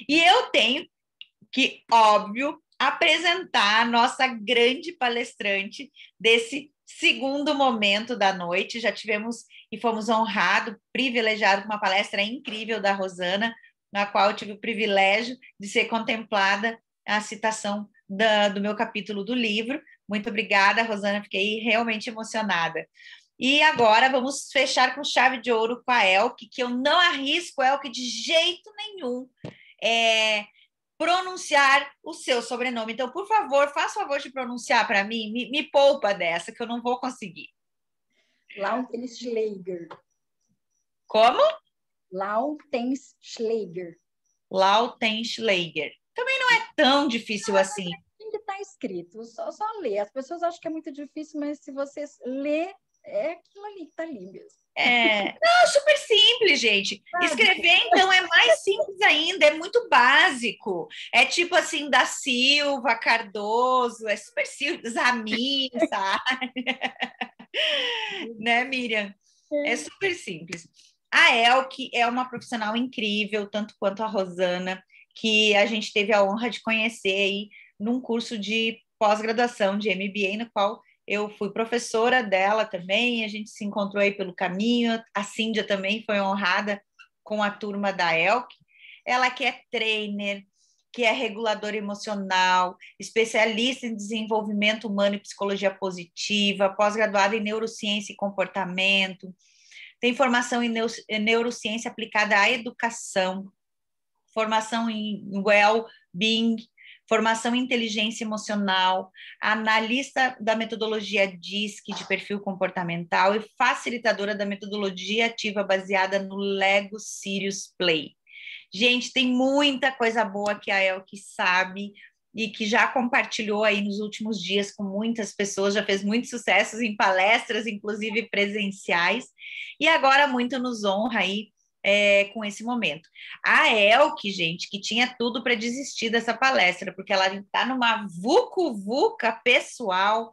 E eu tenho que, óbvio, apresentar a nossa grande palestrante desse segundo momento da noite. Já tivemos e fomos honrados, privilegiados com uma palestra incrível da Rosana, na qual eu tive o privilégio de ser contemplada a citação do meu capítulo do livro. Muito obrigada, Rosana, fiquei realmente emocionada. E agora vamos fechar com chave de ouro com a Elke, que eu não arrisco, Elke, de jeito nenhum pronunciar o seu sobrenome. Então, por favor, faça o favor de pronunciar para mim, me poupa dessa, que eu não vou conseguir. Lautenschläger. Como? Lautenschläger. Lautenschläger. Também não é tão difícil assim. Que está escrito, só ler. As pessoas acham que é muito difícil, mas se você ler, é aquilo ali que está ali mesmo. Não, super simples, gente. Escrever, então, é mais simples ainda, é muito básico. É tipo assim, da Silva, Cardoso, é super simples, Zamin, sabe? Né, Miriam? É super simples. A Elke é uma profissional incrível, tanto quanto a Rosana, que a gente teve a honra de conhecer aí num curso de pós-graduação de MBA, no qual eu fui professora dela também, a gente se encontrou aí pelo caminho, a Cíndia também foi honrada com a turma da Elke. Ela que é trainer, que é reguladora emocional, especialista em desenvolvimento humano e psicologia positiva, pós-graduada em neurociência e comportamento, tem formação em neurociência aplicada à educação, formação em well-being, formação em inteligência emocional, analista da metodologia DISC de perfil comportamental e facilitadora da metodologia ativa baseada no Lego Serious Play. Gente, tem muita coisa boa que a Elke sabe e que já compartilhou aí nos últimos dias com muitas pessoas, já fez muitos sucessos em palestras, inclusive presenciais, e agora muito nos honra aí com esse momento. A Elke, gente, que tinha tudo para desistir dessa palestra, porque ela está numa vucu-vuca pessoal,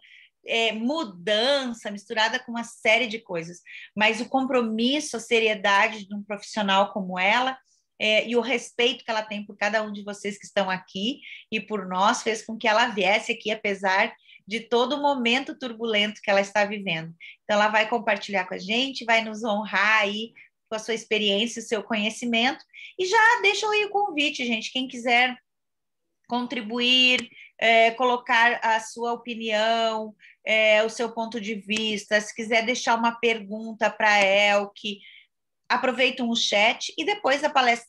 mudança misturada com uma série de coisas, mas o compromisso, a seriedade de um profissional como ela, e o respeito que ela tem por cada um de vocês que estão aqui e por nós fez com que ela viesse aqui, apesar de todo o momento turbulento que ela está vivendo. Então, ela vai compartilhar com a gente, vai nos honrar aí com a sua experiência, o seu conhecimento, e já deixa aí o convite, gente, quem quiser contribuir, colocar a sua opinião, o seu ponto de vista, se quiser deixar uma pergunta para a Elke, aproveitam o chat e depois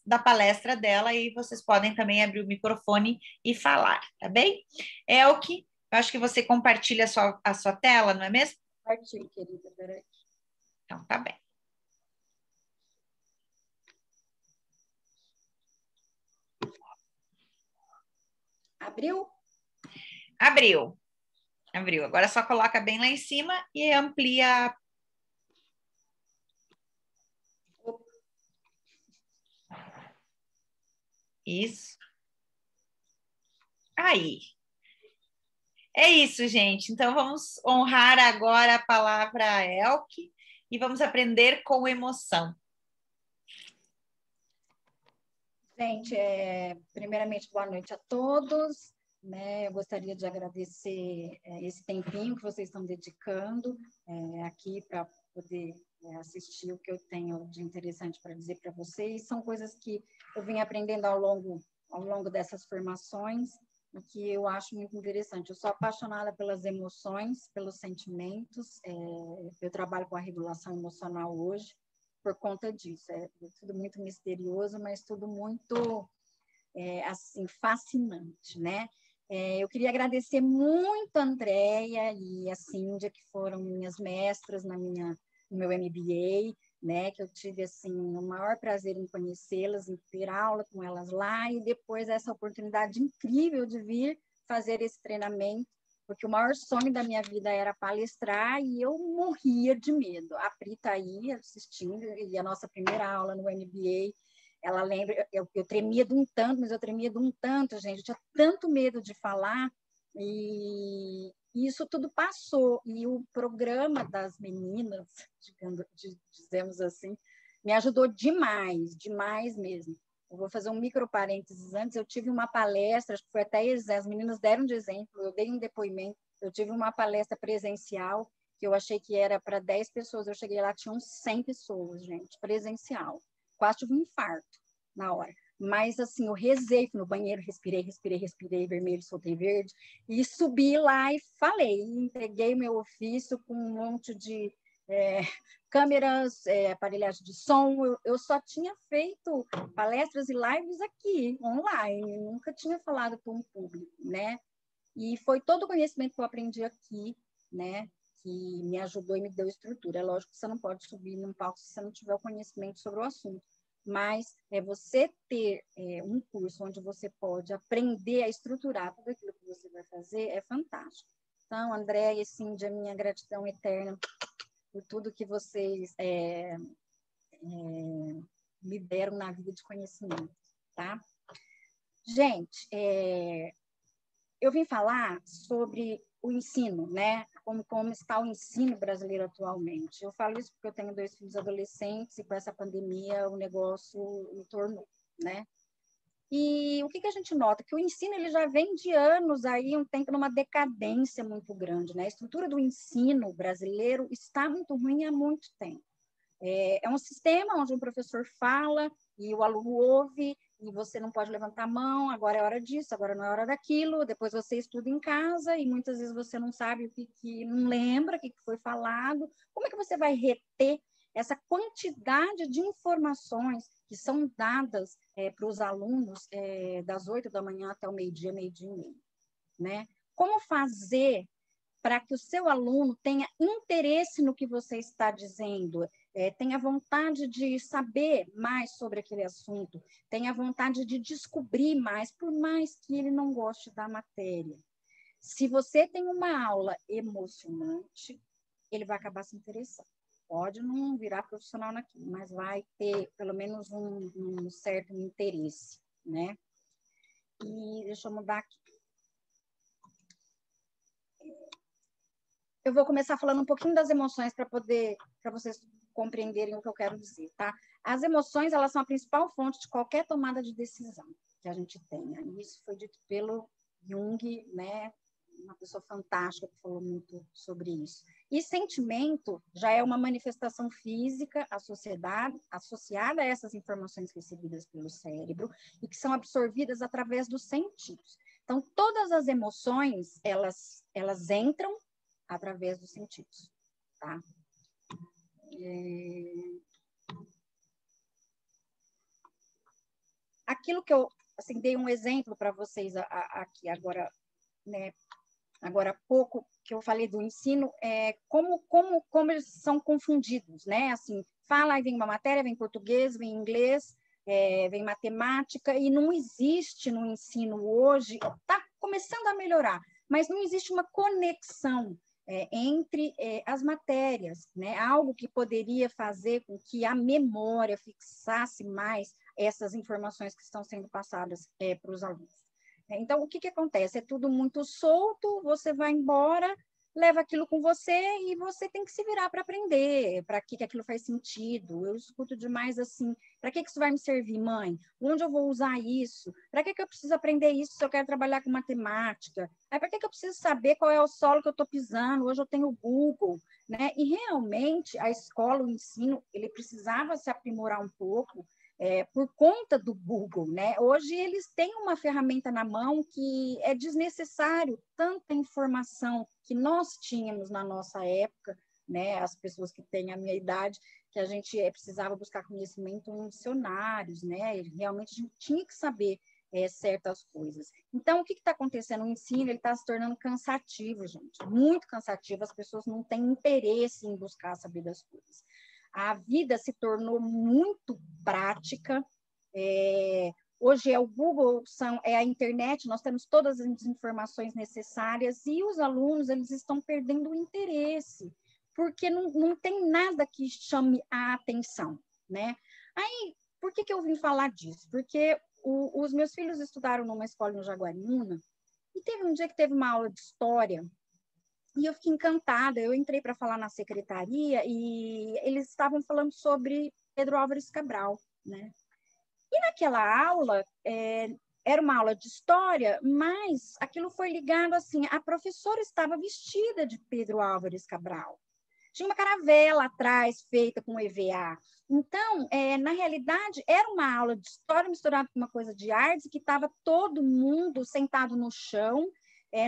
da palestra dela, e vocês podem também abrir o microfone e falar, tá bem? Elke, eu acho que você compartilha a sua tela, não é mesmo? Compartilho, querida, peraí. Então, tá bem. Abriu? Abriu. Agora só coloca bem lá em cima e amplia. Isso. Aí. É isso, gente. Então, vamos honrar agora a palavra Elke e vamos aprender com emoção. Gente, primeiramente, boa noite a todos. Né? Eu gostaria de agradecer esse tempinho que vocês estão dedicando aqui para poder assistir o que eu tenho de interessante para dizer para vocês. São coisas que eu vim aprendendo ao longo dessas formações, o que eu acho muito interessante. Eu sou apaixonada pelas emoções, pelos sentimentos. Eu trabalho com a regulação emocional hoje por conta disso. É tudo muito misterioso, mas tudo muito assim fascinante, né? Eu queria agradecer muito a Andréia e a Cíndia, que foram minhas mestras no meu MBA, né, que eu tive assim o maior prazer em conhecê-las, em ter aula com elas lá, e depois essa oportunidade incrível de vir fazer esse treinamento, porque o maior sonho da minha vida era palestrar e eu morria de medo. A Pri está aí assistindo, e a nossa primeira aula no MBA, ela lembra, eu tremia de um tanto, mas eu tremia de um tanto, gente, eu tinha tanto medo de falar, e isso tudo passou, e o programa das meninas, dizemos assim, me ajudou demais, demais mesmo. Eu vou fazer um micro parênteses antes. Eu tive uma palestra, acho que foi até as meninas deram de exemplo, eu dei um depoimento. Eu tive uma palestra presencial, que eu achei que era para 10 pessoas. Eu cheguei lá, tinham 100 pessoas, gente, presencial. Quase tive um infarto na hora. Mas, assim, eu rezei, fui no banheiro, respirei, vermelho, soltei verde, e subi lá e falei, entreguei meu ofício com um monte de câmeras, aparelhagem de som. Eu só tinha feito palestras e lives aqui, online, nunca tinha falado para um público, né? E foi todo o conhecimento que eu aprendi aqui, né, que me ajudou e me deu estrutura. É lógico que você não pode subir num palco se você não tiver o conhecimento sobre o assunto, mas você ter um curso onde você pode aprender a estruturar tudo aquilo que você vai fazer é fantástico. Então, André e Cíndia, minha gratidão eterna por tudo que vocês me deram na vida de conhecimento, tá? Gente, eu vim falar sobre o ensino, né? Como está o ensino brasileiro atualmente. Eu falo isso porque eu tenho 2 filhos adolescentes e com essa pandemia o negócio me tornou, né? E o que a gente nota? Que o ensino ele já vem de anos aí, um tempo numa decadência muito grande, né? A estrutura do ensino brasileiro está muito ruim há muito tempo. É um sistema onde um professor fala e o aluno ouve e você não pode levantar a mão, agora é hora disso, agora não é hora daquilo, depois você estuda em casa e muitas vezes você não sabe não lembra o que foi falado. Como é que você vai reter essa quantidade de informações que são dadas para os alunos das 8 da manhã até o meio-dia, meio-dia e meio, né? Como fazer para que o seu aluno tenha interesse no que você está dizendo, tenha vontade de saber mais sobre aquele assunto, tenha vontade de descobrir mais, por mais que ele não goste da matéria. Se você tem uma aula emocionante, ele vai acabar se interessando. Pode não virar profissional naquilo, mas vai ter pelo menos um certo interesse, né? E deixa eu mudar aqui. Eu vou começar falando um pouquinho das emoções para vocês compreenderem o que eu quero dizer, tá? As emoções, elas são a principal fonte de qualquer tomada de decisão que a gente tenha. Isso foi dito pelo Jung, né? Uma pessoa fantástica que falou muito sobre isso. E sentimento já é uma manifestação física associada a essas informações recebidas pelo cérebro e que são absorvidas através dos sentidos. Então, todas as emoções, elas entram através dos sentidos, tá? Aquilo que eu assim, dei um exemplo para vocês aqui agora, né? Agora há pouco que eu falei do ensino, como eles são confundidos, né? Assim, fala, aí vem uma matéria, vem português, vem inglês, vem matemática, e não existe no ensino hoje, está começando a melhorar, mas não existe uma conexão entre as matérias, né? Algo que poderia fazer com que a memória fixasse mais essas informações que estão sendo passadas para os alunos. Então, o que acontece? É tudo muito solto, você vai embora, leva aquilo com você e você tem que se virar para aprender, para que aquilo faz sentido. Eu escuto demais assim, para que isso vai me servir, mãe? Onde eu vou usar isso? Para que eu preciso aprender isso se eu quero trabalhar com matemática? Para que eu preciso saber qual é o solo que eu estou pisando? Hoje eu tenho o Google, né? E realmente a escola, o ensino, ele precisava se aprimorar um pouco, por conta do Google, né? Hoje eles têm uma ferramenta na mão que é desnecessário tanta informação que nós tínhamos na nossa época, né? As pessoas que têm a minha idade, que a gente precisava buscar conhecimento em dicionários, né? Realmente a gente tinha que saber certas coisas. Então, o que está acontecendo? O ensino ele está se tornando cansativo, gente, muito cansativo. As pessoas não têm interesse em buscar saber das coisas. A vida se tornou muito prática. Hoje é o Google, é a internet, nós temos todas as informações necessárias e os alunos eles estão perdendo o interesse, porque não tem nada que chame a atenção, né? Aí, por que eu vim falar disso? Porque os meus filhos estudaram numa escola no Jaguariúna e teve um dia que teve uma aula de história. E eu fiquei encantada, eu entrei para falar na secretaria e eles estavam falando sobre Pedro Álvares Cabral, né? E naquela aula, era uma aula de história, mas aquilo foi ligado assim, a professora estava vestida de Pedro Álvares Cabral. Tinha uma caravela atrás, feita com EVA. Então, na realidade, era uma aula de história misturada com uma coisa de artes, que estava todo mundo sentado no chão,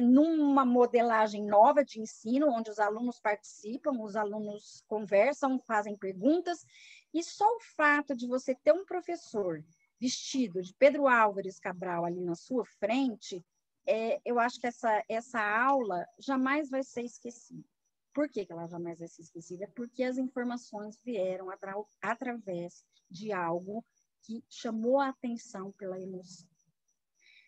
numa modelagem nova de ensino, onde os alunos participam, os alunos conversam, fazem perguntas, e só o fato de você ter um professor vestido de Pedro Álvares Cabral ali na sua frente, eu acho que essa aula jamais vai ser esquecida. Por que ela jamais vai ser esquecida? Porque as informações vieram através de algo que chamou a atenção pela emoção.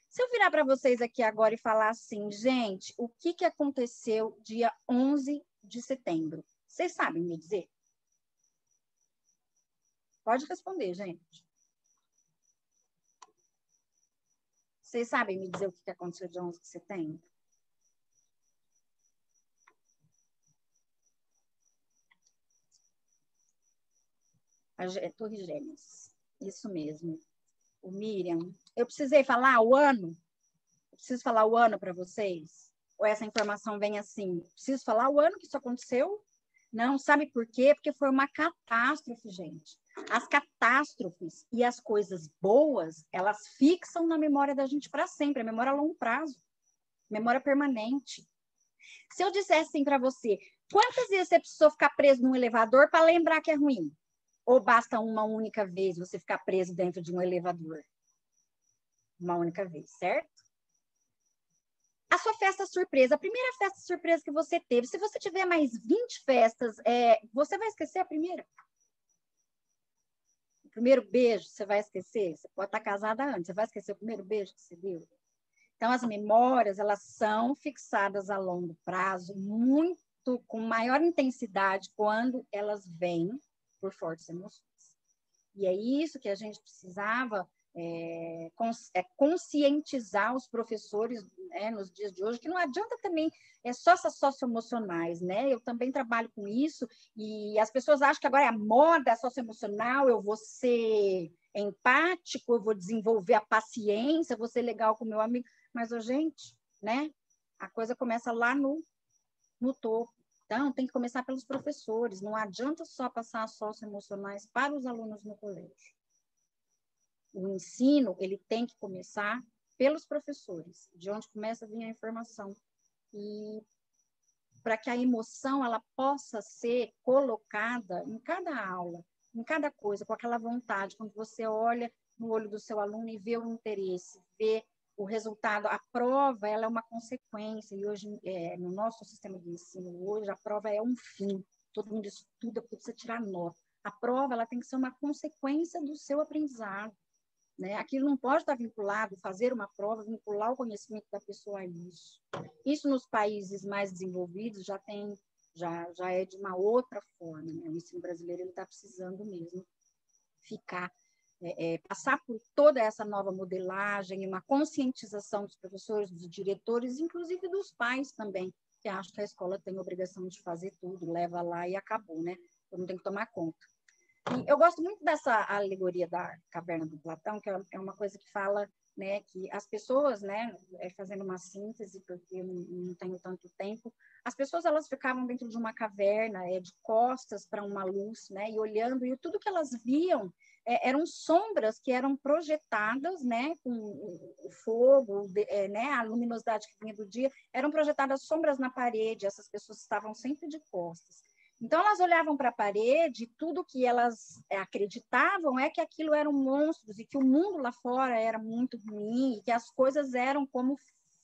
Se eu virar para vocês aqui agora e falar assim, gente, o que aconteceu dia 11 de setembro? Vocês sabem me dizer? Pode responder, gente. Vocês sabem me dizer o que aconteceu dia 11 de setembro? Torre Gêmeas. Isso mesmo. O Miriam. Eu precisei falar o ano? Eu preciso falar o ano para vocês? Ou essa informação vem assim? Preciso falar o ano que isso aconteceu? Não, sabe por quê? Porque foi uma catástrofe, gente. As catástrofes e as coisas boas, elas fixam na memória da gente para sempre. A memória a longo prazo. Memória permanente. Se eu dissesse assim para você, quantas vezes você precisou ficar preso num elevador para lembrar que é ruim? Ou basta uma única vez você ficar preso dentro de um elevador? Uma única vez, certo? A sua festa surpresa, a primeira festa surpresa que você teve, se você tiver mais 20 festas, você vai esquecer a primeira? O primeiro beijo, você vai esquecer? Você pode estar casada antes, você vai esquecer o primeiro beijo que você deu? Então, as memórias, elas são fixadas a longo prazo, muito com maior intensidade quando elas vêm por fortes emoções. E é isso que a gente precisava conscientizar os professores, nos dias de hoje, que não adianta também só essas socioemocionais, né? Eu também trabalho com isso, e as pessoas acham que agora é a moda socioemocional, eu vou ser empático, eu vou desenvolver a paciência, vou ser legal com o meu amigo, mas, gente, né? A coisa começa lá no topo. Então, tem que começar pelos professores, não adianta só passar as socioemocionais para os alunos no colégio. O ensino, ele tem que começar pelos professores, de onde começa a vir a informação. E para que a emoção ela possa ser colocada em cada aula, em cada coisa, com aquela vontade, quando você olha no olho do seu aluno e vê o interesse, vê o resultado, a prova ela é uma consequência, e hoje, no nosso sistema de ensino, hoje a prova é um fim, todo mundo estuda porque precisa tirar nota. A prova ela tem que ser uma consequência do seu aprendizado, né? Aquilo não pode estar vinculado, fazer uma prova, vincular o conhecimento da pessoa a isso. Isso nos países mais desenvolvidos já é de uma outra forma, né? O ensino brasileiro está precisando mesmo ficar passar por toda essa nova modelagem, uma conscientização dos professores, dos diretores, inclusive dos pais também, que acham que a escola tem a obrigação de fazer tudo, leva lá e acabou, né? Todo mundo tem que tomar conta. E eu gosto muito dessa alegoria da caverna do Platão, que é uma coisa que fala, né, que as pessoas, né, fazendo uma síntese, porque eu não tenho tanto tempo, as pessoas elas ficavam dentro de uma caverna, de costas para uma luz, né, e olhando, e tudo que elas viam eram sombras que eram projetadas, né, com o fogo, né, a luminosidade que vinha do dia, eram projetadas sombras na parede, essas pessoas estavam sempre de costas. Então, elas olhavam para a parede e tudo que elas acreditavam é que aquilo eram monstros e que o mundo lá fora era muito ruim e que as coisas eram como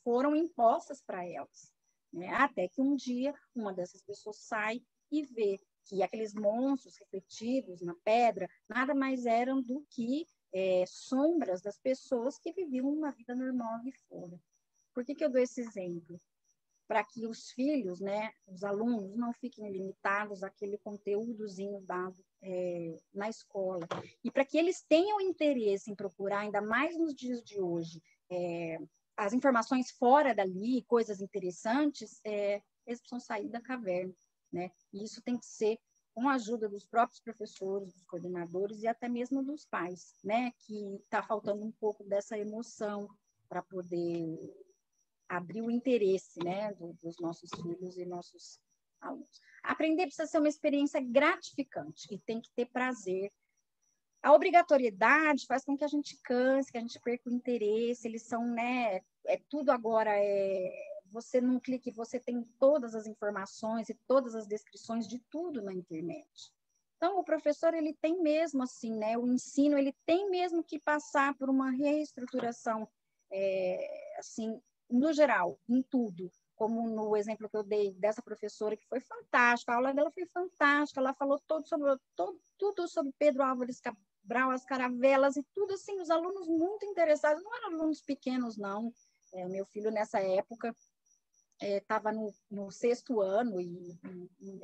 foram impostas para elas, né? Até que um dia uma dessas pessoas sai e vê que aqueles monstros refletidos na pedra nada mais eram do que sombras das pessoas que viviam uma vida normal ali fora. Por que eu dou esse exemplo? Para que os filhos, né, os alunos, não fiquem limitados àquele conteúdozinho dado na escola. E para que eles tenham interesse em procurar, ainda mais nos dias de hoje, as informações fora dali, coisas interessantes, eles precisam sair da caverna, né? E isso tem que ser com a ajuda dos próprios professores, dos coordenadores e até mesmo dos pais, né? Que está faltando um pouco dessa emoção para poder abrir o interesse, né, dos nossos filhos e nossos alunos. Aprender precisa ser uma experiência gratificante e tem que ter prazer. A obrigatoriedade faz com que a gente canse, que a gente perca o interesse. Eles são, né, tudo agora você num clique, você tem todas as informações e todas as descrições de tudo na internet. Então, o professor, ele tem mesmo, assim, né, o ensino, ele tem mesmo que passar por uma reestruturação, assim, no geral, em tudo, como no exemplo que eu dei dessa professora, que foi fantástica, a aula dela foi fantástica, ela falou tudo sobre Pedro Álvares Cabral, as caravelas e tudo assim, os alunos muito interessados, não eram alunos pequenos, não. Meu filho, nessa época, estava no 6º ano e,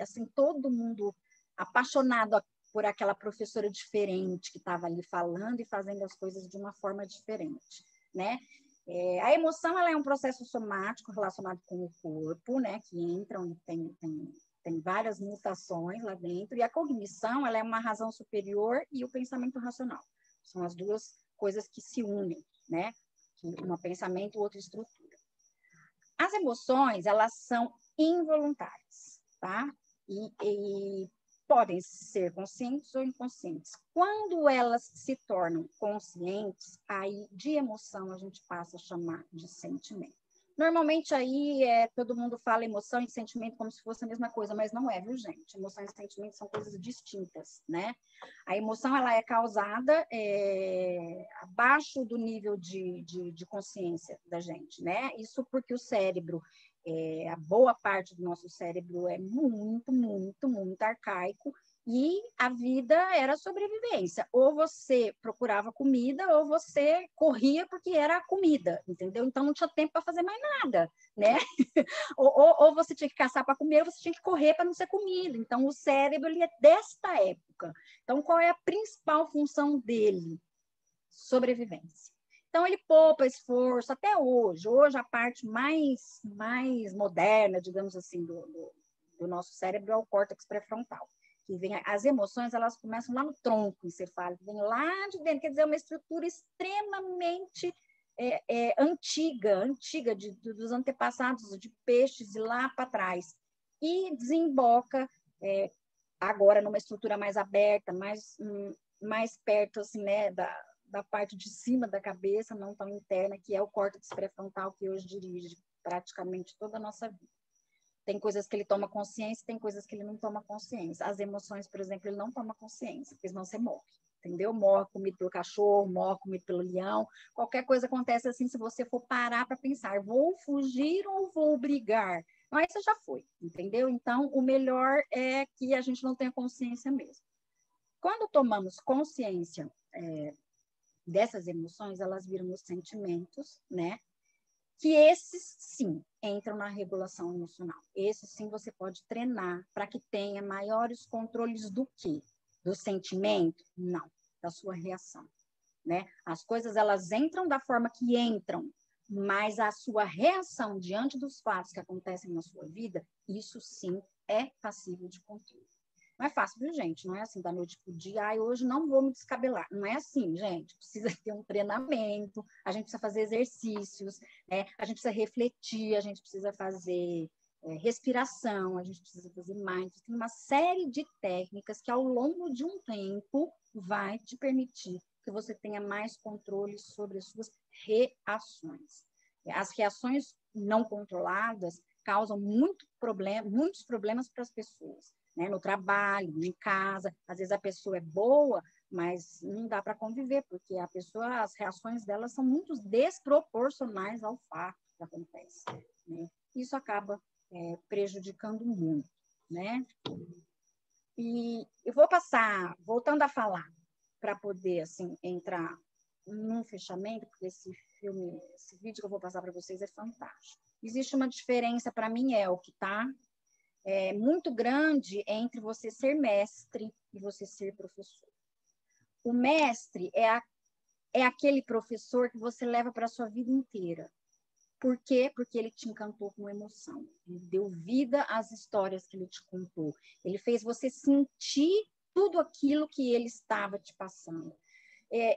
assim, todo mundo apaixonado por aquela professora diferente que estava ali falando e fazendo as coisas de uma forma diferente, né? A emoção, ela é um processo somático relacionado com o corpo, né? Que entram, tem várias mutações lá dentro, e a cognição, ela é uma razão superior e o pensamento racional. São as duas coisas que se unem, né? Um pensamento, outra estrutura. As emoções, elas são involuntárias, tá? E podem ser conscientes ou inconscientes. Quando elas se tornam conscientes, aí de emoção a gente passa a chamar de sentimento. Normalmente aí todo mundo fala emoção e sentimento como se fosse a mesma coisa, mas não é, viu, gente? Emoção e sentimento são coisas distintas, né? A emoção, ela é causada abaixo do nível de consciência da gente, né? Isso porque o cérebro, a boa parte do nosso cérebro é muito, muito, muito arcaico, e a vida era sobrevivência. Ou você procurava comida, ou você corria porque era comida, entendeu? Então não tinha tempo para fazer mais nada, né? ou você tinha que caçar para comer, ou você tinha que correr para não ser comido. Então o cérebro, ele é desta época. Então qual é a principal função dele? Sobrevivência. Então ele poupa esforço até hoje. Hoje a parte mais moderna, digamos assim, do nosso cérebro é o córtex pré-frontal. Que vem, as emoções, elas começam lá no tronco encefálico, vem lá de dentro, quer dizer, é uma estrutura extremamente antiga dos antepassados de peixes e lá para trás, e desemboca agora numa estrutura mais aberta, mais perto, assim, né, da parte de cima da cabeça, não tão interna, que é o córtex pré-frontal, que hoje dirige praticamente toda a nossa vida. Tem coisas que ele toma consciência, tem coisas que ele não toma consciência. As emoções, por exemplo, ele não toma consciência, porque senão você morre, entendeu? Morre comido pelo cachorro, morre comido pelo leão. Qualquer coisa acontece assim, se você for parar para pensar, vou fugir ou vou brigar? Não, aí você já foi, entendeu? Então, o melhor é que a gente não tenha consciência mesmo. Quando tomamos consciência dessas emoções, elas viram os sentimentos, né? Que esses, sim, entram na regulação emocional. Esses, sim, você pode treinar para que tenha maiores controles do quê? Do sentimento? Não, da sua reação, né? As coisas, elas entram da forma que entram, mas a sua reação diante dos fatos que acontecem na sua vida, isso, sim, é passível de controle. Não é fácil, viu, gente? Não é assim, da noite pro dia, hoje não vou me descabelar. Não é assim, gente. Precisa ter um treinamento, a gente precisa fazer exercícios, né? A gente precisa refletir, a gente precisa fazer respiração, a gente precisa fazer mindfulness. Tem uma série de técnicas que, ao longo de um tempo, vai te permitir que você tenha mais controle sobre as suas reações. As reações não controladas causam muitos problemas para as pessoas. Né, no trabalho, em casa, às vezes a pessoa é boa, mas não dá para conviver, porque as reações dela são muito desproporcionais ao fato que acontece. Né? Isso acaba prejudicando muito, né? E eu vou passar, voltando a falar, para poder, assim, entrar num fechamento, porque esse vídeo que eu vou passar para vocês é fantástico. Existe uma diferença, para mim, Elke, tá? Muito grande entre você ser mestre e você ser professor. O mestre é aquele professor que você leva para a sua vida inteira. Por quê? Porque ele te encantou com emoção. Ele deu vida às histórias que ele te contou. Ele fez você sentir tudo aquilo que ele estava te passando.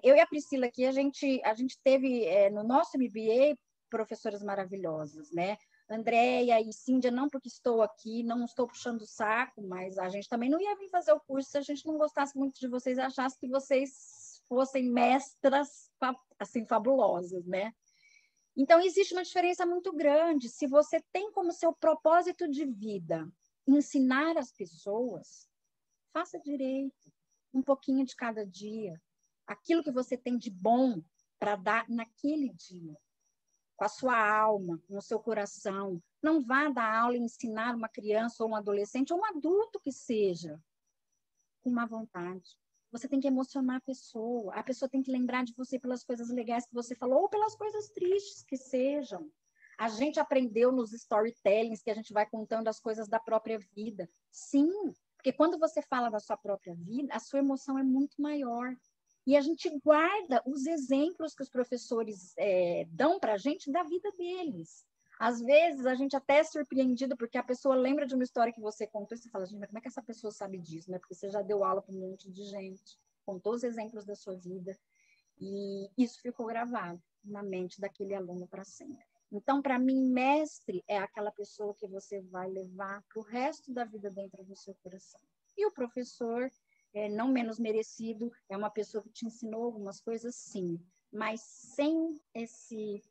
Eu e a Priscila aqui, a gente teve no nosso MBA professoras maravilhosas, né? Andréia e Cíndia, não porque estou aqui, não estou puxando o saco, mas a gente também não ia vir fazer o curso se a gente não gostasse muito de vocês, achasse que vocês fossem mestras assim, fabulosas, né? Então, existe uma diferença muito grande. Se você tem como seu propósito de vida ensinar as pessoas, faça direito, um pouquinho de cada dia. Aquilo que você tem de bom para dar naquele dia, com a sua alma, no seu coração. Não vá dar aula e ensinar uma criança ou um adolescente ou um adulto que seja, com má vontade. Você tem que emocionar a pessoa tem que lembrar de você pelas coisas legais que você falou ou pelas coisas tristes que sejam. A gente aprendeu nos storytellings que a gente vai contando as coisas da própria vida. Sim, porque quando você fala da sua própria vida, a sua emoção é muito maior. E a gente guarda os exemplos que os professores dão para a gente da vida deles. Às vezes, a gente até é surpreendido porque a pessoa lembra de uma história que você contou e você fala, gente, mas como é que essa pessoa sabe disso? Né? Porque você já deu aula para um monte de gente, contou os exemplos da sua vida, e isso ficou gravado na mente daquele aluno para sempre. Então, para mim, mestre é aquela pessoa que você vai levar para o resto da vida dentro do seu coração. E o professor, não menos merecido, é uma pessoa que te ensinou algumas coisas, sim, mas sem esse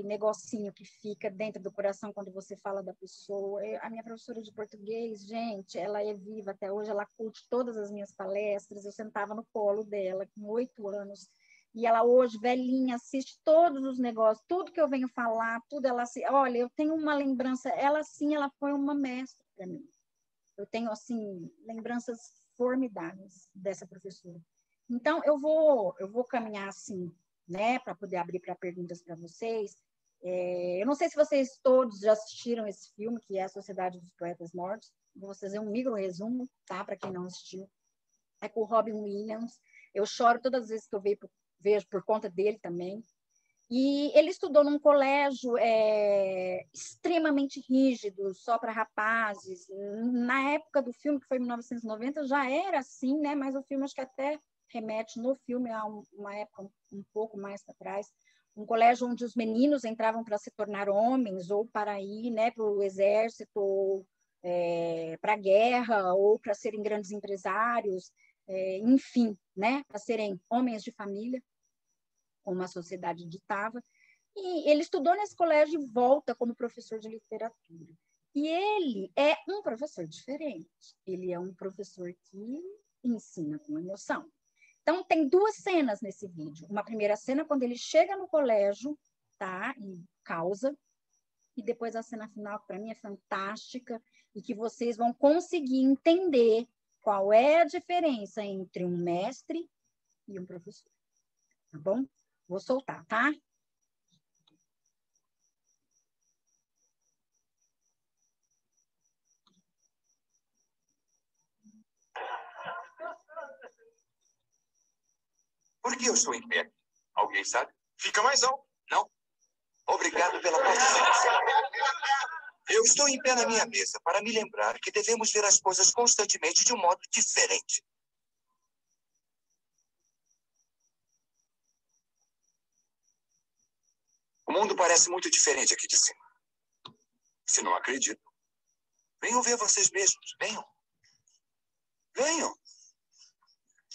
negocinho que fica dentro do coração quando você fala da pessoa. A minha professora de português, gente, ela é viva até hoje, ela curte todas as minhas palestras, eu sentava no colo dela com 8 anos, e ela hoje, velhinha, assiste todos os negócios, tudo que eu venho falar, tudo ela assim, olha, eu tenho uma lembrança, ela sim, ela foi uma mestra para mim. Eu tenho, assim, lembranças formidáveis dessa professora. Então, eu vou caminhar assim, né, para poder abrir para perguntas para vocês. Eu não sei se vocês todos já assistiram esse filme, que é A Sociedade dos Poetas Mortos. Vou fazer um micro resumo, tá, para quem não assistiu. É com o Robin Williams. Eu choro todas as vezes que eu vejo por conta dele também. E ele estudou num colégio extremamente rígido, só para rapazes. Na época do filme, que foi em 1990, já era assim, né? Mas o filme acho que até remete no filme a uma época um pouco mais para trás. Um colégio onde os meninos entravam para se tornar homens ou para ir, né, para o exército, ou para a guerra, ou para serem grandes empresários, enfim, né, para serem homens de família, como a sociedade ditava. E ele estudou nesse colégio e volta como professor de literatura. E ele é um professor diferente. Ele é um professor que ensina com emoção. Então, tem 2 cenas nesse vídeo. Uma primeira cena, quando ele chega no colégio, tá? E causa. E depois a cena final, que para mim é fantástica, e que vocês vão conseguir entender qual é a diferença entre um mestre e um professor. Tá bom? Vou soltar, tá? Por que eu estou em pé? Alguém sabe? Fica mais alto. Não. Obrigado pela paciência. Eu estou em pé na minha mesa para me lembrar que devemos ver as coisas constantemente de um modo diferente. O mundo parece muito diferente aqui de cima. Se não acredito, venham ver vocês mesmos. Venham. Venham.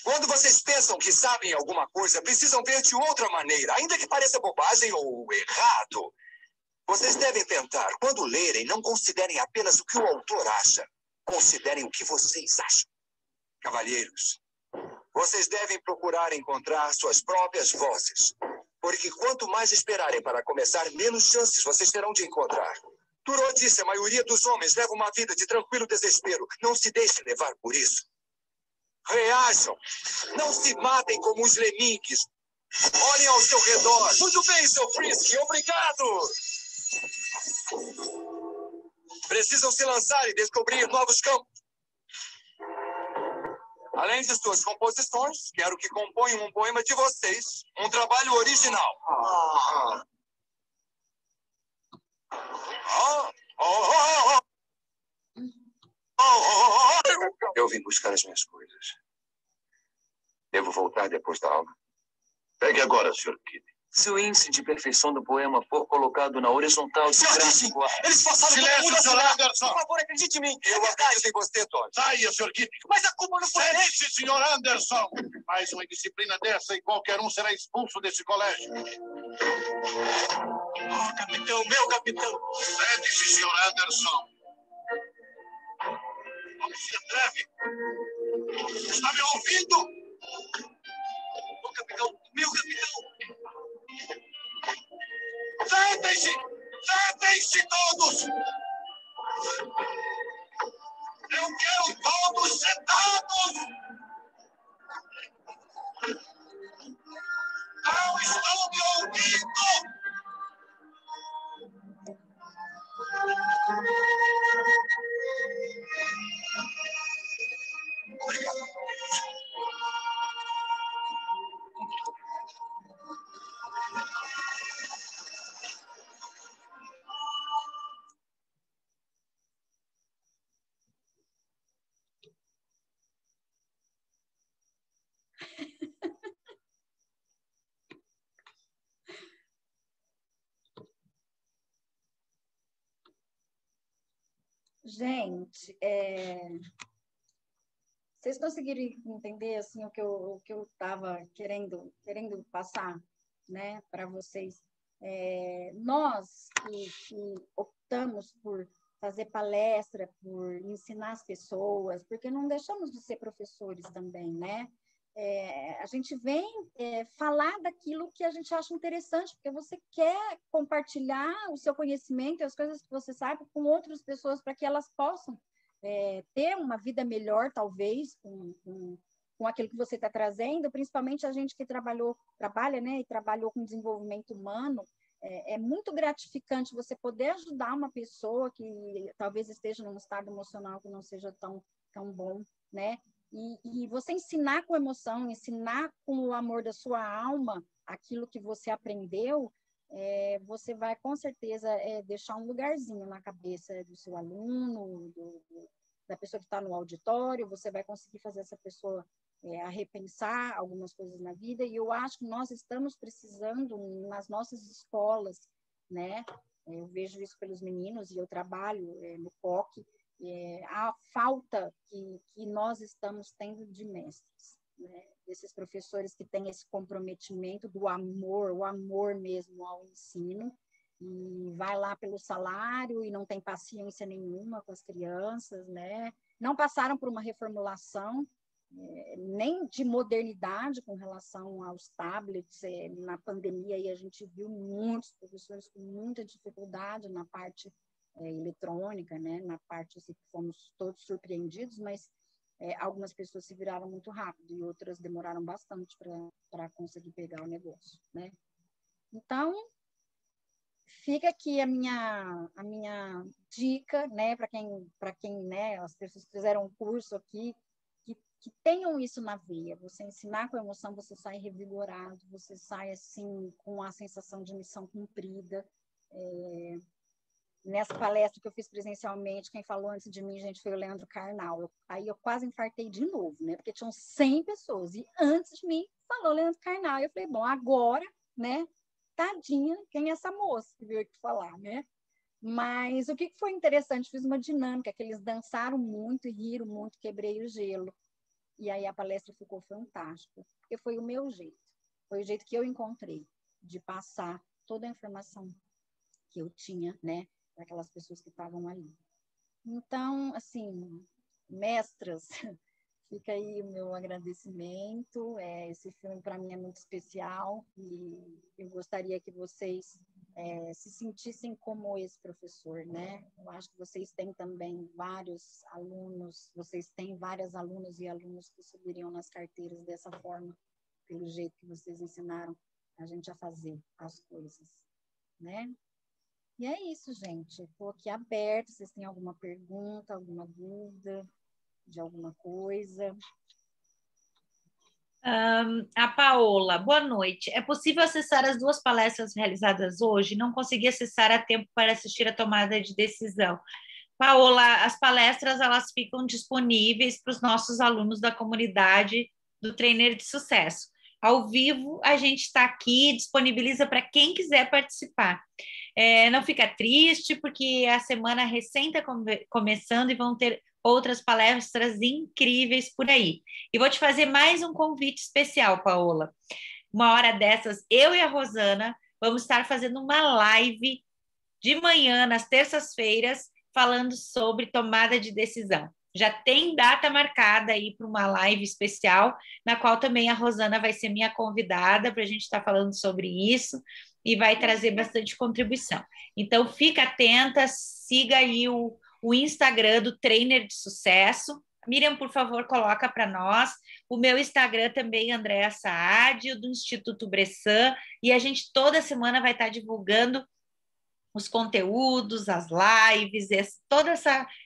Quando vocês pensam que sabem alguma coisa, precisam ver de outra maneira, ainda que pareça bobagem ou errado. Vocês devem tentar, quando lerem, não considerem apenas o que o autor acha. Considerem o que vocês acham. Cavalheiros, vocês devem procurar encontrar suas próprias vozes. Porque quanto mais esperarem para começar, menos chances vocês terão de encontrar. Thoreau disse, a maioria dos homens leva uma vida de tranquilo desespero. Não se deixem levar por isso. Reajam. Não se matem como os lemmings. Olhem ao seu redor. Muito bem, seu Frisky. Obrigado. Precisam se lançar e descobrir novos campos. Além de suas composições, quero que componham um poema de vocês. Um trabalho original. Eu vim buscar as minhas coisas. Devo voltar depois da aula? Pegue agora, Sr. Kidd. Se o índice de perfeição do poema for colocado na horizontal de gráfico... Eles passaram todo mundo Silêncio, Sr. Anderson! Por favor, acredite em mim. Eu acredito em você, Todd. Saia, Sr. Kidd. Mas a culpa não foi dele. Sente-se, Sr. Anderson. Mais uma indisciplina dessa e qualquer um será expulso desse colégio. Oh, capitão, meu capitão. Sente-se, Sr. Anderson. Não se atreve. Está me ouvindo? Oh, capitão, meu capitão. Sentem-se! Sentem-se todos! Eu quero todos sentados! Não estão me ouvindo! Obrigado. Gente, vocês conseguiram entender assim, o que eu estava querendo passar, né, para vocês? Nós que optamos por fazer palestra, por ensinar as pessoas, porque não deixamos de ser professores também, né? A gente vem falar daquilo que a gente acha interessante, porque você quer compartilhar o seu conhecimento e as coisas que você sabe com outras pessoas, para que elas possam ter uma vida melhor, talvez, com aquilo que você está trazendo, principalmente a gente que trabalha, né, e trabalhou com desenvolvimento humano. É muito gratificante você poder ajudar uma pessoa que talvez esteja num estado emocional que não seja tão bom, né? E você ensinar com emoção, ensinar com o amor da sua alma aquilo que você aprendeu, você vai, com certeza, deixar um lugarzinho na cabeça do seu aluno, da pessoa que está no auditório, você vai conseguir fazer essa pessoa a repensar algumas coisas na vida, e eu acho que nós estamos precisando nas nossas escolas, né? Eu vejo isso pelos meninos, e eu trabalho no POC, a falta que nós estamos tendo de mestres, né? Desses professores que têm esse comprometimento do amor, o amor mesmo ao ensino, e vai lá pelo salário e não tem paciência nenhuma com as crianças, né? Não passaram por uma reformulação, nem de modernidade com relação aos tablets. Na pandemia aí a gente viu muitos professores com muita dificuldade na parte eletrônica, né? Na parte assim, fomos todos surpreendidos, mas algumas pessoas se viraram muito rápido e outras demoraram bastante para conseguir pegar o negócio, né? Então, fica aqui a minha dica, né, para quem, né, as pessoas que fizeram um curso aqui, que tenham isso na veia. Você ensinar com emoção, você sai revigorado, você sai assim com a sensação de missão cumprida. Nessa palestra que eu fiz presencialmente, quem falou antes de mim, gente, foi o Leandro Carnal. Aí eu quase infartei de novo, né, porque tinham 100 pessoas, e antes de mim falou o Leandro Carnal. Eu falei, bom, agora, né, tadinha, quem é essa moça que veio aqui falar, né? Mas o que foi interessante, fiz uma dinâmica, que eles dançaram muito e riram muito, quebrei o gelo. E aí a palestra ficou fantástica, porque foi o meu jeito, foi o jeito que eu encontrei de passar toda a informação que eu tinha, né, para aquelas pessoas que estavam ali. Então, assim, mestras, fica aí o meu agradecimento. Esse filme, para mim, é muito especial e eu gostaria que vocês se sentissem como esse professor, né? Eu acho que vocês têm também vários alunos, vocês têm várias alunas e alunos que subiriam nas carteiras dessa forma, pelo jeito que vocês ensinaram a gente a fazer as coisas, né? E é isso, gente. Estou aqui aberta, vocês têm alguma pergunta, alguma dúvida de alguma coisa? A Paola, boa noite. É possível acessar as duas palestras realizadas hoje? Não consegui acessar a tempo para assistir a tomada de decisão. Paola, as palestras elas ficam disponíveis para os nossos alunos da comunidade do Trainer de Sucesso. Ao vivo, a gente está aqui, disponibiliza para quem quiser participar. Não fica triste, porque a semana recém está começando e vão ter outras palestras incríveis por aí. E vou te fazer mais um convite especial, Paola. Uma hora dessas, eu e a Rosana vamos estar fazendo uma live de manhã, nas terças-feiras, falando sobre tomada de decisão. Já tem data marcada aí para uma live especial, na qual também a Rosana vai ser minha convidada para a gente estar falando sobre isso e vai trazer bastante contribuição. Então, fica atenta, siga aí o Instagram do Trainer de Sucesso. Miriam, por favor, coloca para nós. O meu Instagram também, Andréa Saad, o do Instituto Bressan, e a gente toda semana vai estar divulgando os conteúdos, as lives, todo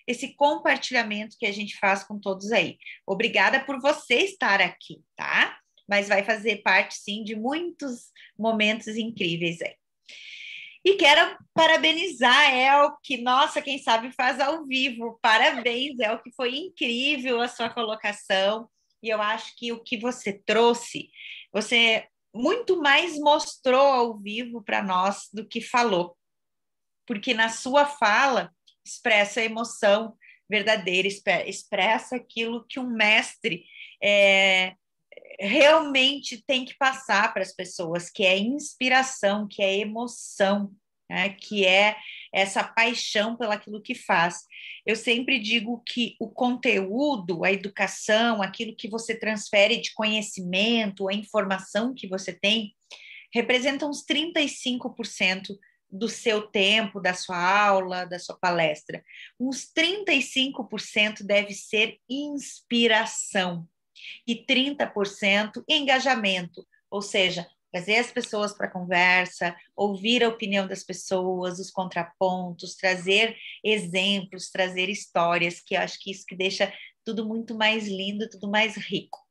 esse compartilhamento que a gente faz com todos aí. Obrigada por você estar aqui, tá? Mas vai fazer parte, sim, de muitos momentos incríveis aí. E quero parabenizar a Elke, nossa, quem sabe faz ao vivo. Parabéns, Elke, foi incrível a sua colocação. E eu acho que o que você trouxe, você muito mais mostrou ao vivo para nós do que falou. Porque na sua fala expressa a emoção verdadeira, expressa aquilo que um mestre realmente tem que passar para as pessoas, que é inspiração, que é emoção, né? Que é essa paixão pelaquilo que faz. Eu sempre digo que o conteúdo, a educação, aquilo que você transfere de conhecimento, a informação que você tem, representa uns 35% do seu tempo, da sua aula, da sua palestra. Uns 35% deve ser inspiração e 30% engajamento, ou seja, trazer as pessoas para a conversa, ouvir a opinião das pessoas, os contrapontos, trazer exemplos, trazer histórias, que eu acho que isso que deixa tudo muito mais lindo, tudo mais rico.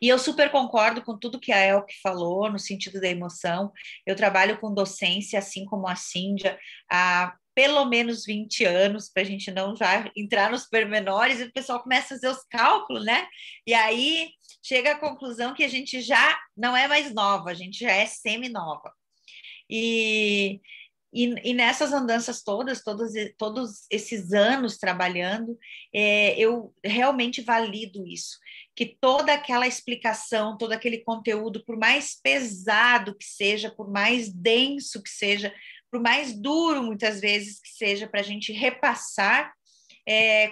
E eu super concordo com tudo que a Elke falou, no sentido da emoção. Eu trabalho com docência, assim como a Cíndia, há pelo menos 20 anos, para a gente não já entrar nos pormenores, e o pessoal começa a fazer os cálculos, né? E aí chega à conclusão que a gente já não é mais nova, a gente já é semi-nova. E nessas andanças todos esses anos trabalhando, eu realmente valido isso, que toda aquela explicação, todo aquele conteúdo, por mais pesado que seja, por mais denso que seja, por mais duro, muitas vezes, que seja, para a gente repassar,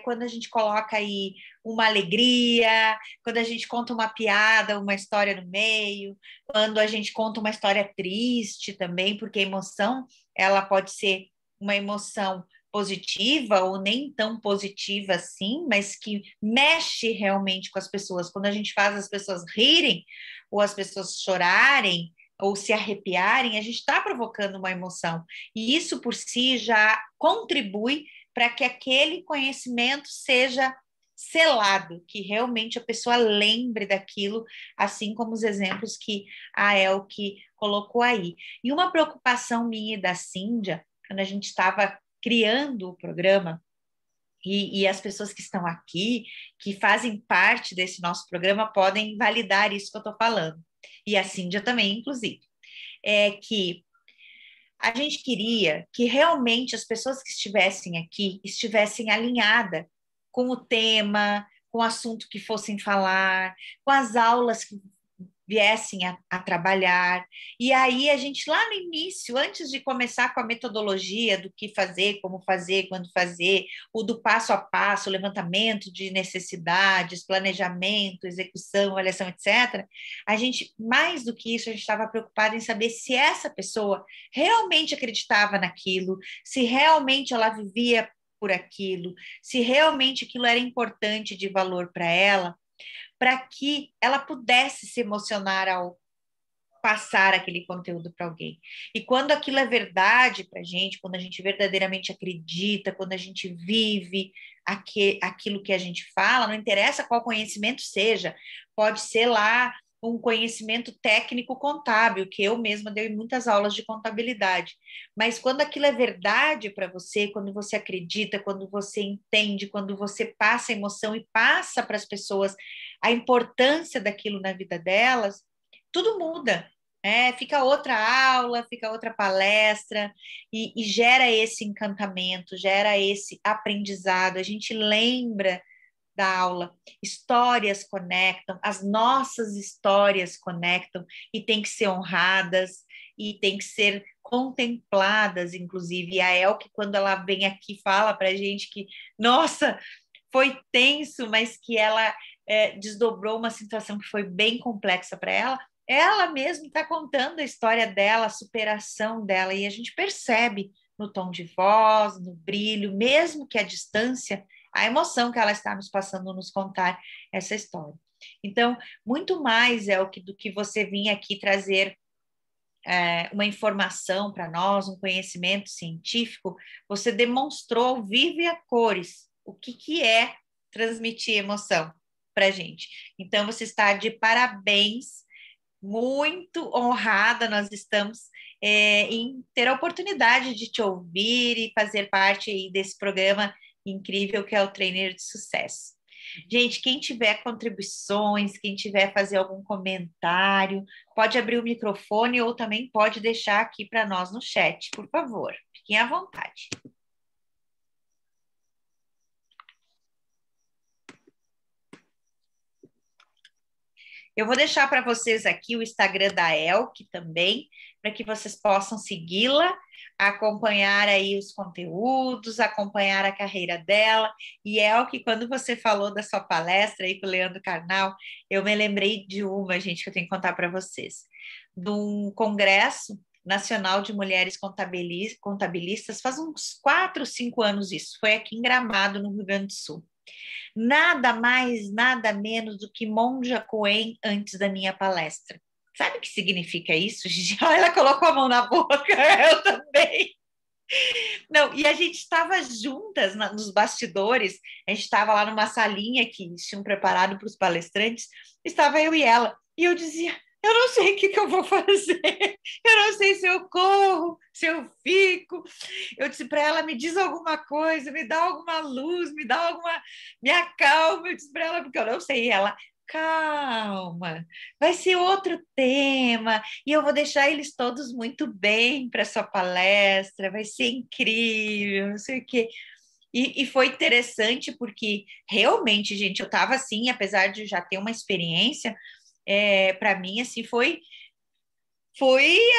quando a gente coloca aí uma alegria, quando a gente conta uma piada, uma história no meio, quando a gente conta uma história triste também, porque a emoção, ela pode ser uma emoção positiva ou nem tão positiva assim, mas que mexe realmente com as pessoas. Quando a gente faz as pessoas rirem, ou as pessoas chorarem, ou se arrepiarem, a gente está provocando uma emoção. E isso por si já contribui para que aquele conhecimento seja selado, que realmente a pessoa lembre daquilo, assim como os exemplos que a Elke colocou aí. E uma preocupação minha e da Cíndia, quando a gente estava criando o programa, e as pessoas que estão aqui, que fazem parte desse nosso programa, podem validar isso que eu estou falando. E a Cíndia também, inclusive. É que a gente queria que realmente as pessoas que estivessem aqui estivessem alinhadas com o tema, com o assunto que fossem falar, com as aulas que viessem a trabalhar. E aí a gente, lá no início, antes de começar com a metodologia do que fazer, como fazer, quando fazer, o do passo a passo, levantamento de necessidades, planejamento, execução, avaliação, etc., a gente, mais do que isso, a gente estava preocupado em saber se essa pessoa realmente acreditava naquilo, se realmente ela vivia por aquilo, se realmente aquilo era importante de valor para ela, para que ela pudesse se emocionar ao passar aquele conteúdo para alguém. E quando aquilo é verdade para a gente, quando a gente verdadeiramente acredita, quando a gente vive aquilo que a gente fala, não interessa qual conhecimento seja, pode ser lá um conhecimento técnico contábil, que eu mesma dei muitas aulas de contabilidade. Mas quando aquilo é verdade para você, quando você acredita, quando você entende, quando você passa a emoção e passa para as pessoas a importância daquilo na vida delas, tudo muda. Fica outra aula, fica outra palestra e gera esse encantamento, gera esse aprendizado. A gente lembra da aula, histórias conectam, as nossas histórias conectam e tem que ser honradas e tem que ser contempladas, inclusive. E a Elke, quando ela vem aqui, fala para a gente que, nossa, foi tenso, mas que ela desdobrou uma situação que foi bem complexa para ela. Ela mesma está contando a história dela, a superação dela, e a gente percebe no tom de voz, no brilho, mesmo que a distância, a emoção que ela está nos passando nos contar essa história. Então, muito mais do que você vir aqui trazer uma informação para nós, um conhecimento científico, você demonstrou vivo e a cores o que é transmitir emoção para a gente. Então, você está de parabéns, muito honrada nós estamos em ter a oportunidade de te ouvir e fazer parte aí desse programa incrível que é o Trainer de Sucesso. Gente, quem tiver contribuições, quem tiver fazer algum comentário, pode abrir o microfone ou também pode deixar aqui para nós no chat, por favor. Fiquem à vontade. Eu vou deixar para vocês aqui o Instagram da Elke também, para que vocês possam segui-la, acompanhar aí os conteúdos, acompanhar a carreira dela. E Elke, quando você falou da sua palestra aí com o Leandro Carnal, eu me lembrei de uma, gente, que eu tenho que contar para vocês. De um congresso nacional de mulheres contabilistas, faz uns 4, 5 anos isso. Foi aqui em Gramado, no Rio Grande do Sul. Nada mais, nada menos do que Monja Coen antes da minha palestra. Sabe o que significa isso? Ela colocou a mão na boca, eu também. Não, e a gente estava juntas nos bastidores, a gente estava lá numa salinha que eles tinham preparado para os palestrantes, estava eu e ela, e eu dizia, eu não sei o que eu vou fazer, eu não sei se eu corro, se eu fico. Eu disse para ela, me diz alguma coisa, me dá alguma luz, me acalma. Eu disse para ela, porque eu não sei. E ela, calma, vai ser outro tema, e eu vou deixar eles todos muito bem para sua palestra, vai ser incrível, não sei o quê. E foi interessante porque realmente, gente, eu estava assim, apesar de já ter uma experiência, para mim, assim, foi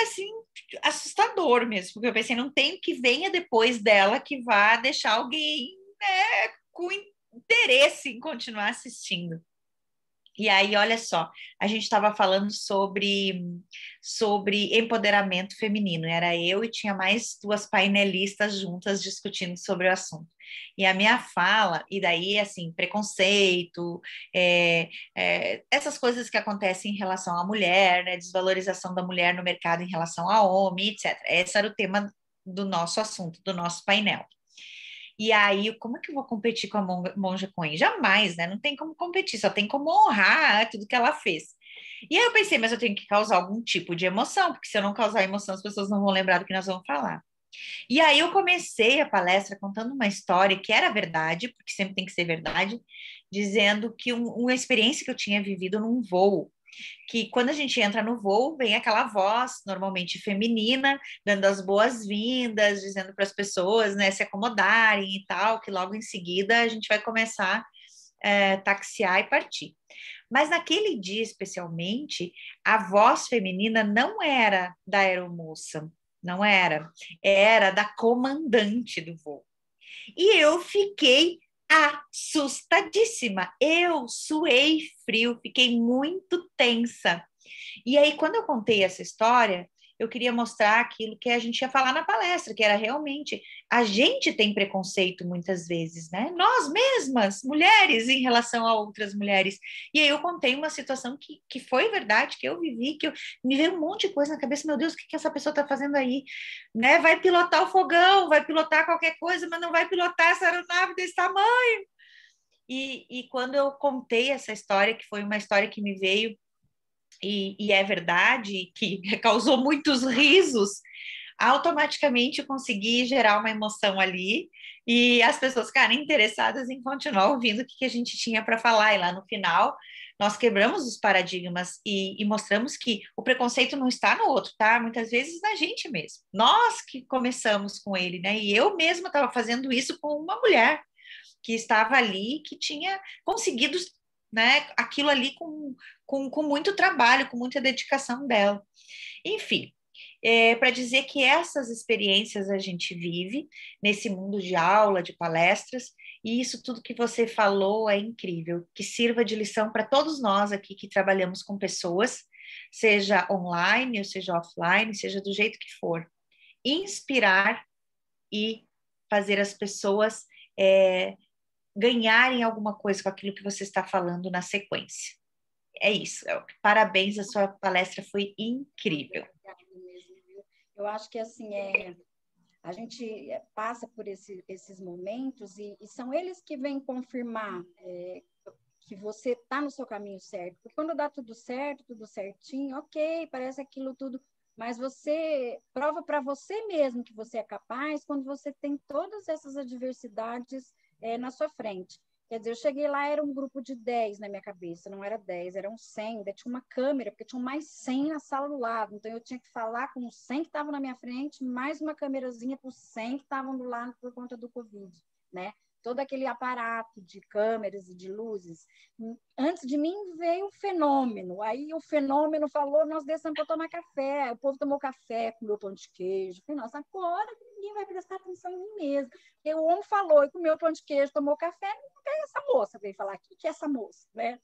assim, assustador mesmo, porque eu pensei, não tem que venha depois dela que vá deixar alguém, né, com interesse em continuar assistindo. E aí, olha só, a gente estava falando sobre empoderamento feminino. Era eu e tinha mais 2 painelistas juntas discutindo sobre o assunto. E a minha fala, e daí, assim, preconceito, essas coisas que acontecem em relação à mulher, né, desvalorização da mulher no mercado em relação ao homem, etc. Esse era o tema do nosso assunto, do nosso painel. E aí, como é que eu vou competir com a Monja Coen? Jamais, né? Não tem como competir, só tem como honrar tudo que ela fez. E aí eu pensei, mas eu tenho que causar algum tipo de emoção, porque se eu não causar emoção, as pessoas não vão lembrar do que nós vamos falar. E aí eu comecei a palestra contando uma história que era verdade, porque sempre tem que ser verdade, dizendo que uma experiência que eu tinha vivido num voo, que quando a gente entra no voo, vem aquela voz, normalmente feminina, dando as boas-vindas, dizendo para as pessoas, né, se acomodarem e tal, que logo em seguida a gente vai começar a taxiar e partir. Mas naquele dia, especialmente, a voz feminina não era da aeromoça, não era, era da comandante do voo. E eu fiquei assustadíssima. Eu suei frio, fiquei muito tensa. E aí, quando eu contei essa história, eu queria mostrar aquilo que a gente ia falar na palestra, que era realmente, a gente tem preconceito muitas vezes, né? Nós mesmas, mulheres, em relação a outras mulheres. E aí eu contei uma situação que foi verdade, que eu vivi, me veio um monte de coisa na cabeça, meu Deus, o que essa pessoa está fazendo aí? Né? Vai pilotar o fogão, vai pilotar qualquer coisa, mas não vai pilotar essa aeronave desse tamanho. E quando eu contei essa história, que foi uma história que me veio, e é verdade, que causou muitos risos, automaticamente eu consegui gerar uma emoção ali, e as pessoas ficaram interessadas em continuar ouvindo o que a gente tinha para falar, e lá no final nós quebramos os paradigmas e mostramos que o preconceito não está no outro, tá? Muitas vezes na gente mesmo. Nós que começamos com ele, né? E eu mesma estava fazendo isso com uma mulher que estava ali, que tinha conseguido, né, aquilo ali com muito trabalho, com muita dedicação dela. Enfim, para dizer que essas experiências a gente vive nesse mundo de aula, de palestras, e isso tudo que você falou é incrível, que sirva de lição para todos nós aqui que trabalhamos com pessoas, seja online, ou seja offline, seja do jeito que for. Inspirar e fazer as pessoas ganharem alguma coisa com aquilo que você está falando na sequência. É isso. Parabéns, a sua palestra foi incrível. Eu acho que assim a gente passa por esses momentos e são eles que vêm confirmar que você está no seu caminho certo. Porque quando dá tudo certo, tudo certinho, ok, parece aquilo tudo, mas você prova para você mesmo que você é capaz quando você tem todas essas adversidades na sua frente. Quer dizer, eu cheguei lá, era um grupo de 10 na minha cabeça, não era 10, eram 100, ainda tinha uma câmera, porque tinham mais 100 na sala do lado, então eu tinha que falar com os 100 que estavam na minha frente, mais uma câmerazinha para os 100 que estavam do lado por conta do Covid, né? Todo aquele aparato de câmeras e de luzes. Antes de mim veio o fenômeno. Aí o fenômeno falou, nós descemos para tomar café. O povo tomou café, comeu pão de queijo. Falei, nossa, agora ninguém vai prestar atenção em mim mesmo. Porque o homem falou e comeu pão de queijo, tomou café. Quem é essa moça? Veio falar aqui, que é essa moça, né?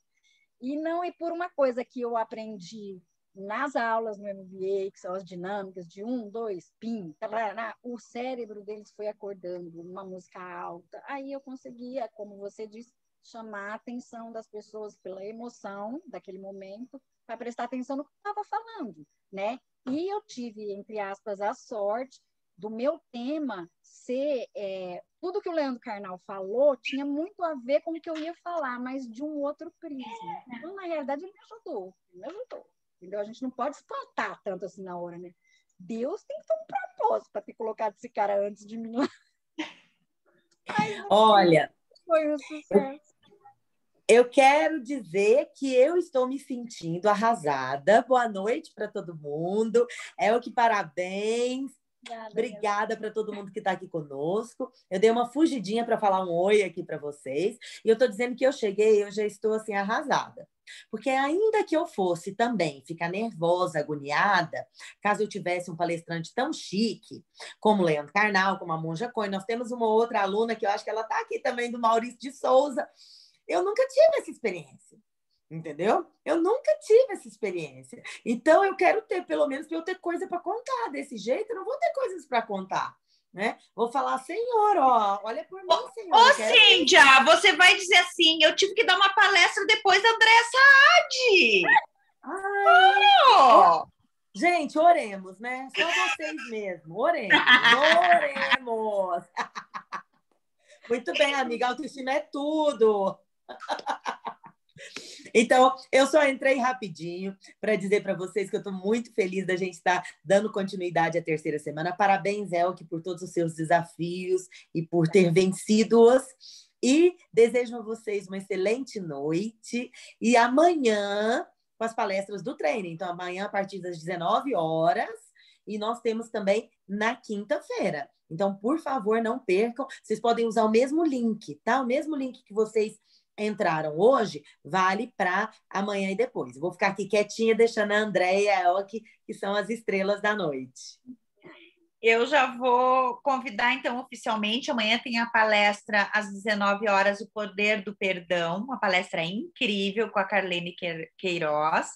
E não é por uma coisa que eu aprendi nas aulas no MBA, que são as dinâmicas de 1, 2, pim, tarará, o cérebro deles foi acordando, uma música alta. Aí eu conseguia, como você disse, chamar a atenção das pessoas pela emoção daquele momento, para prestar atenção no que eu estava falando, né? E eu tive, entre aspas, a sorte do meu tema ser... tudo que o Leandro Carnal falou tinha muito a ver com o que eu ia falar, mas de um outro prisma. Então, na realidade, ele me ajudou. Entendeu? A gente não pode espantar tanto assim na hora, né? Deus tem que ter um propósito para ter colocado esse cara antes de mim lá. Olha, foi um sucesso. Eu quero dizer que eu estou me sentindo arrasada. Boa noite para todo mundo. Parabéns. Obrigada para todo mundo que está aqui conosco. Eu dei uma fugidinha para falar um oi aqui para vocês. E eu estou dizendo que eu cheguei, eu já estou assim arrasada. Porque ainda que eu fosse também ficar nervosa, agoniada, caso eu tivesse um palestrante tão chique como o Leandro Carnal, como a Monja Cohen, nós temos uma outra aluna que eu acho que ela está aqui também, do Maurício de Souza. Eu nunca tive essa experiência. Entendeu? Eu nunca tive essa experiência. Então, eu quero ter, pelo menos, para eu ter coisa para contar. Desse jeito, eu não vou ter coisas para contar. Né? Vou falar, Senhor, olha por mim, Senhor. Ô, Cíntia, você vai dizer assim, eu tive que dar uma palestra depois da Andréa Saad. Gente, oremos, né? Só vocês mesmo. Oremos. Muito bem, amiga. Autoestima é tudo. Então, eu só entrei rapidinho para dizer para vocês que eu estou muito feliz da gente estar dando continuidade à terceira semana. Parabéns, Elke, por todos os seus desafios e por ter vencido-os. E desejo a vocês uma excelente noite. E amanhã, com as palestras do treino. Então, amanhã, a partir das 19 horas. E nós temos também na quinta-feira. Então, por favor, não percam. Vocês podem usar o mesmo link, tá? O mesmo link que vocês entraram hoje, vale para amanhã e depois. Eu vou ficar aqui quietinha, deixando a Andréia e a Elke, que são as estrelas da noite. Eu já vou convidar, então, oficialmente. Amanhã tem a palestra às 19 horas, O Poder do Perdão, uma palestra incrível com a Carlene Queiroz.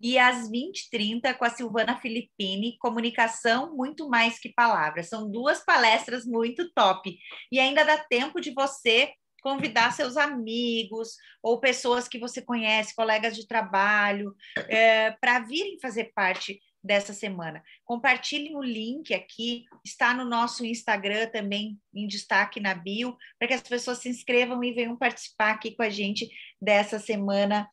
e às 20h30 com a Silvana Filippini, Comunicação Muito Mais que Palavras. São 2 palestras muito top. E ainda dá tempo de você convidar seus amigos ou pessoas que você conhece, colegas de trabalho, para virem fazer parte dessa semana. Compartilhem o link aqui, está no nosso Instagram também, em destaque na bio, para que as pessoas se inscrevam e venham participar aqui com a gente dessa semana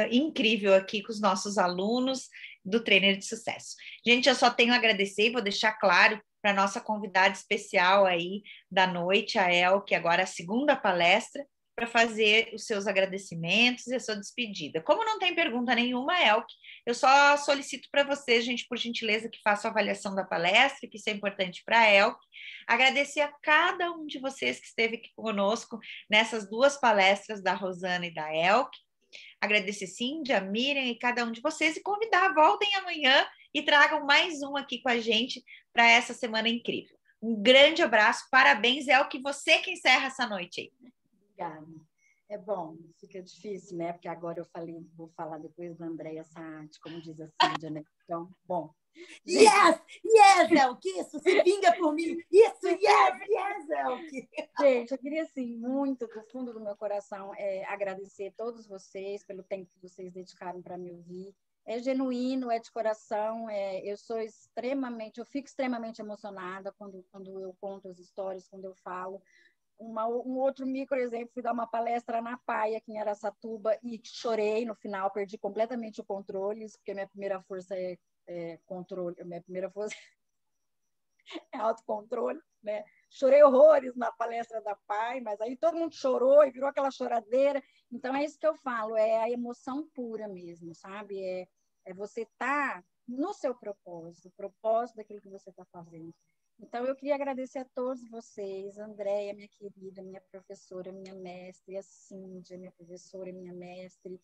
incrível aqui com os nossos alunos do Trainer de Sucesso. Gente, eu só tenho a agradecer e vou deixar claro para a nossa convidada especial aí da noite, a El, que agora é a segunda palestra, para fazer os seus agradecimentos e a sua despedida. Como não tem pergunta nenhuma, Elke, eu só solicito para vocês, gente, por gentileza, que façam a avaliação da palestra, que isso é importante para a Elke. Agradecer a cada um de vocês que esteve aqui conosco nessas 2 palestras da Rosana e da Elke. Agradecer Cindy, a Miriam e cada um de vocês e convidar, voltem amanhã e tragam mais um aqui com a gente para essa semana incrível. Um grande abraço, parabéns, Elke, você que encerra essa noite aí. Obrigada. É bom, fica difícil, né? Porque agora vou falar depois da Andréia Saad, como diz a Cíndia, né? Então, bom. Gente... Yes, Elke, isso, se vinga por mim. Isso, yes, Elke. Gente, eu queria, assim, muito, do fundo do meu coração, agradecer a todos vocês pelo tempo que vocês dedicaram para me ouvir. É genuíno, é de coração, eu fico extremamente emocionada quando eu conto as histórias, quando eu falo. Um outro micro exemplo, fui dar uma palestra na Paia, aqui em Araçatuba, e chorei no final, perdi completamente o controle, porque minha primeira força é controle, minha primeira força é autocontrole, né? Chorei horrores na palestra da Paia, mas aí todo mundo chorou e virou aquela choradeira. Então é isso que eu falo, é a emoção pura mesmo, sabe? É você estar no seu propósito, o propósito daquilo que você está fazendo. Então, eu queria agradecer a todos vocês, a Andréia, minha querida, minha professora, minha mestre, a Cíndia, minha professora, minha mestre,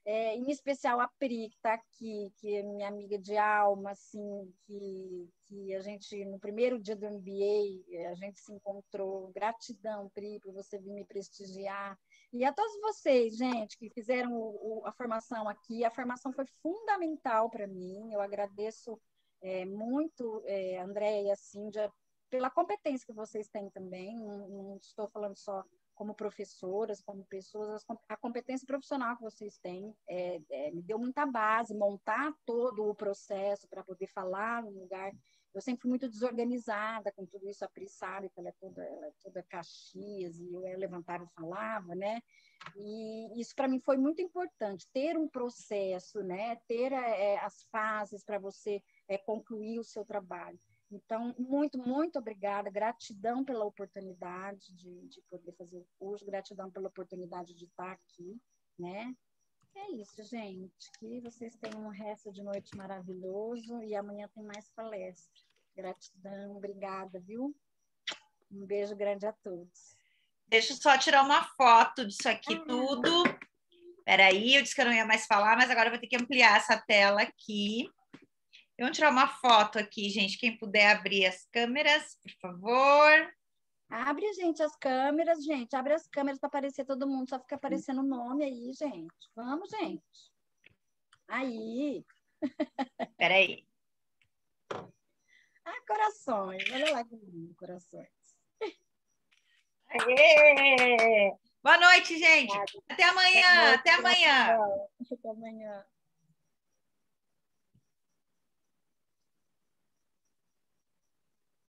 em especial a Pri, que está aqui, que é minha amiga de alma, assim, que a gente, no primeiro dia do MBA, a gente se encontrou. Gratidão, Pri, por você vir me prestigiar. E a todos vocês, gente, que fizeram a formação aqui. A formação foi fundamental para mim, eu agradeço muito, Andréia e a Cíndia, pela competência que vocês têm também. Não estou falando só como professoras, como pessoas, a competência profissional que vocês têm me deu muita base, montar todo o processo para poder falar no lugar. Eu sempre fui muito desorganizada com tudo isso, a Pri sabe, que ela é toda Caxias, e eu levantava e falava, né? E isso para mim foi muito importante, ter um processo, né? Ter as fases para você concluir o seu trabalho. Então, muito, muito obrigada, gratidão pela oportunidade de poder fazer o curso, gratidão pela oportunidade de estar aqui, né? É isso, gente, que vocês tenham um resto de noite maravilhoso e amanhã tem mais palestra. Gratidão, obrigada, viu? Um beijo grande a todos. Deixa eu só tirar uma foto disso aqui tudo. Peraí, eu disse que eu não ia mais falar, mas agora eu vou ter que ampliar essa tela aqui. Vamos tirar uma foto aqui, gente. Quem puder abrir as câmeras, por favor. Abre, gente, as câmeras, gente. Abre as câmeras para aparecer todo mundo. Só fica aparecendo o nome aí, gente. Vamos, gente. Aí. Peraí. Corações. Olha lá que lindo, corações. Aê! Boa noite, gente. Até amanhã. Até amanhã. Até amanhã.